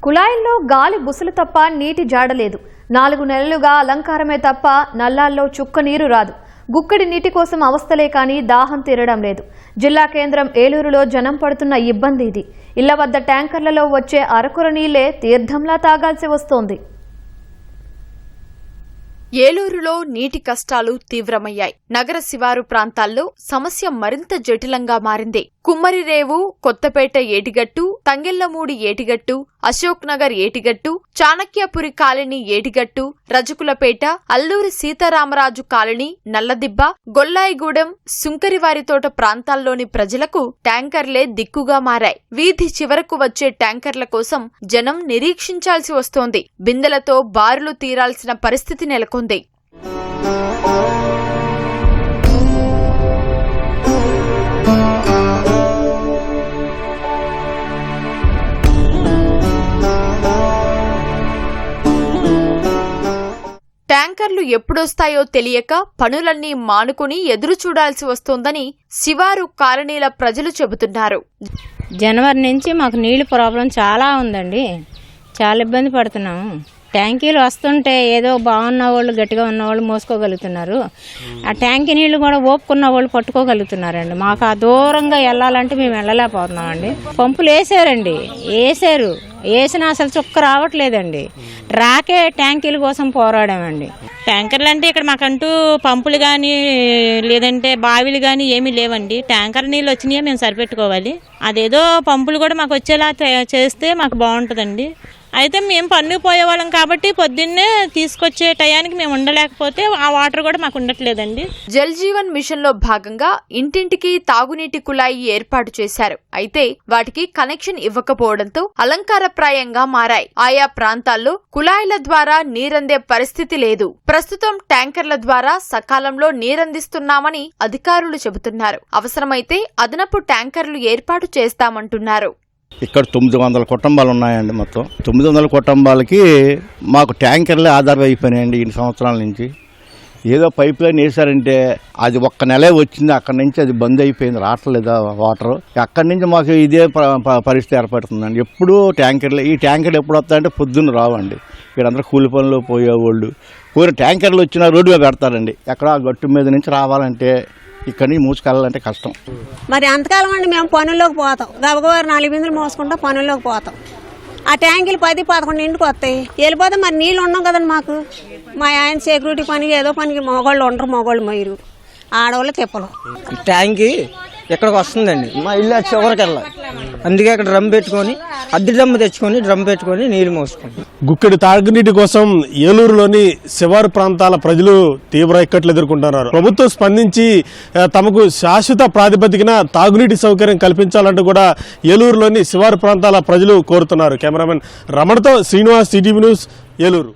కుళాయిల్లో గాలి బుసలు తప్ప నీటి జాడలేదు. 4 నెలలుగా అలంకారమే తప్ప నల్లాల్లో చుక్క నీరు రాదు. గుక్కడి నీటి కోసం అవస్థలే కానీ దాహం తీరడం లేదు. జిల్లా కేంద్రం ఏలూరులో జనం పడుతున్న ఇబ్బంది ఇది. ఇళ్ల వద్ద ట్యాంకర్లలో వచ్చే అరకొర నీళ్లే తీర్థంలా తాగాల్సి వస్తోంది. ఏలూరులో నీటి కష్టాలు తీవ్రమయ్యాయి. నగర శివారు ప్రాంతాల్లో సమస్య మరింత జటిలంగా మారింది. కుమ్మరిరేవు, కొత్తపేట ఏటిగట్టు, తంగెళ్లమూడి ఏటిగట్టు, అశోక్ నగర్ ఏటిగట్టు, చాణక్యపురి కాలనీ ఏటిగట్టు, రజకులపేట, అల్లూరి సీతారామరాజు కాలనీ, నల్లదిబ్బ, గొల్లాయిగూడెం, సుంకరివారితోట ప్రాంతాల్లోని ప్రజలకు ట్యాంకర్లే దిక్కుగా మారాయి. వీధి చివరకు వచ్చే ట్యాంకర్ల కోసం జనం నిరీక్షించాల్సి వస్తోంది. బిందెలతో బారులు తీరాల్సిన పరిస్థితి నెలకొంది. ట్యాంకర్లు ఎప్పుడొస్తాయో తెలియక పనులన్నీ మానుకుని ఎదురు చూడాల్సి వస్తోందని శివారు కాలనీల ప్రజలు చెబుతున్నారు. జనవరి నుంచి మాకు నీళ్లు ప్రాబ్లం చాలా ఉందండి. చాలా ఇబ్బంది పడుతున్నాము. ట్యాంకీలు వస్తుంటే ఏదో బాగున్న వాళ్ళు, గట్టిగా ఉన్న వాళ్ళు మోసుకోగలుగుతున్నారు. ఆ ట్యాంకీ నీళ్లు కూడా ఓపుకున్న వాళ్ళు పట్టుకోగలుగుతున్నారండి. మాకు ఆ దూరంగా వెళ్ళాలంటే మేము వెళ్ళలేకపోతున్నామండి. పంపులు వేసినా అసలు చుక్క రావట్లేదండి. రాకే ట్యాంకీల కోసం పోరాడామండి. ట్యాంకర్లు అంటే ఇక్కడ మాకంటూ పంపులు కానీ లేదంటే బావిలు కానీ ఏమీ లేవండి. ట్యాంకర్ నీళ్ళు వచ్చినాయో మేము సరిపెట్టుకోవాలి. అదేదో పంపులు కూడా మాకు వచ్చేలా చేస్తే మాకు బాగుంటుందండి. అయితే మేము పన్ను పోయేవాళ్ళం కాబట్టి పొద్దున్నే తీసుకొచ్చే టయానికి మేము ఉండలేకపోతే ఆ వాటర్ కూడా మాకు ఉండట్లేదండి. జల్ జీవన్ మిషన్ లో భాగంగా ఇంటింటికి తాగునీటి కుళాయి ఏర్పాటు చేశారు. అయితే వాటికి కనెక్షన్ ఇవ్వకపోవడంతో అలంకారప్రాయంగా మారాయి. ఆయా ప్రాంతాల్లో కుళాయిల ద్వారా నీరందే పరిస్థితి లేదు. ప్రస్తుతం ట్యాంకర్ల ద్వారా సకాలంలో నీరందిస్తున్నామని అధికారులు చెబుతున్నారు. అవసరమైతే అదనపు ట్యాంకర్లు ఏర్పాటు చేస్తామంటున్నారు. ఇక్కడ 900 కుటుంబాలు ఉన్నాయండి. మొత్తం 900 కుటుంబాలకి మాకు ట్యాంకర్లే ఆధారం అయిపోయినాయండి. 2 సంవత్సరాల నుంచి ఏదో పైప్ లైన్ వేసారంటే అది ఒక్క నెలే వచ్చింది. అక్కడి నుంచి అది బంద్ అయిపోయింది, రావట్లేదు వాటర్. అక్కడి నుంచి మాకు ఇదే పరిస్థితి ఏర్పడుతుందండి. ఎప్పుడు ట్యాంకర్లు, ఈ ట్యాంకర్లు ఎప్పుడు వస్తాయంటే పొద్దున్న రావండి. ఇక్కడందరూ కూలి పనులు పోయేవాళ్ళు కొన్ని ట్యాంకర్లు వచ్చినా రోడ్డు మీద పెడతారండి. ఎక్కడ గట్టు మీద నుంచి రావాలంటే ఇక్కడి నుంచి మూసుకెళ్ళాలంటే కష్టం. మరి అంతకాలం అండి మేము పనుల్లోకి పోతాం. గబగబారు 4 బిందులు మోసుకుంటాం, పనుల్లోకి పోతాం. ఆ ట్యాంకులు 10-11 ఇంటికి వస్తాయి, వెళ్ళిపోతే మరి నీళ్ళు ఉన్నాం కదండి. మాకు మా ఆయన సెక్యూరిటీ పనికి ఏదో పనికి మగవాళ్ళు ఉండరు, మగవాళ్ళు మయ్యరు, ఆడవాళ్ళు తిప్పలు. ట్యాంకి ఇక్కడికి వస్తుందండి, మా ఇల్లు చివరికి వెళ్ళాలి. అందుకే ఇక్కడ డ్రమ్ పెట్టుకొని, అద్దె డ్రమ్ తెచ్చుకొని డ్రమ్ పెట్టుకొని నీళ్లు మోసుకుంటాం. గుక్కడి తాగునీటి కోసం ఏలూరులోని శివారు ప్రాంతాల ప్రజలు తీవ్ర ఇక్కట్లు ఎదుర్కొంటున్నారు. ప్రభుత్వం స్పందించి తమకు శాశ్వత ప్రాతిపదికన తాగునీటి సౌకర్యం కల్పించాలంటూ కూడా ఏలూరులోని శివారు ప్రాంతాల ప్రజలు కోరుతున్నారు. కెమెరామెన్ రమణతో శ్రీనివాస్, సిటీవీ న్యూస్, ఏలూరు.